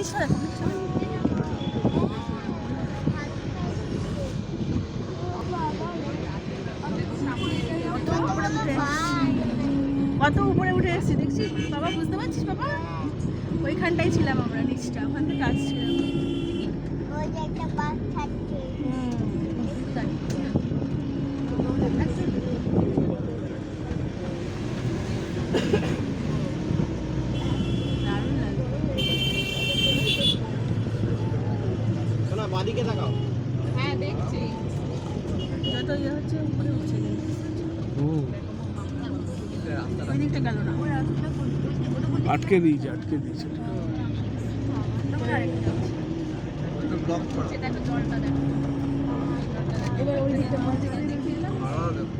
ব্রিজটা দেখো, ব্রিজটা দেখো। কত উপরে উঠে এসেছি দেখছিস বাবা, বুঝতে পারছিস বাবা? ওইখানটাই ছিলাম আমরা, নিচটা ওখান থেকে আসছিলাম। দারুণ লাগে। শোনা বাদিকে তাকাও। হ্যাঁ দেখছি। যত ইয়ে হচ্ছে উপরে উঠছে ওই দিকটা গেল না, ওই রাস্তাটা আটকে দিয়েছে, আটকে দিয়েছে। একটু ব্লক করো। দেখো জলটা দেখো। এবার ওই দিকটা দেখে এলাম। ভালো দেখো।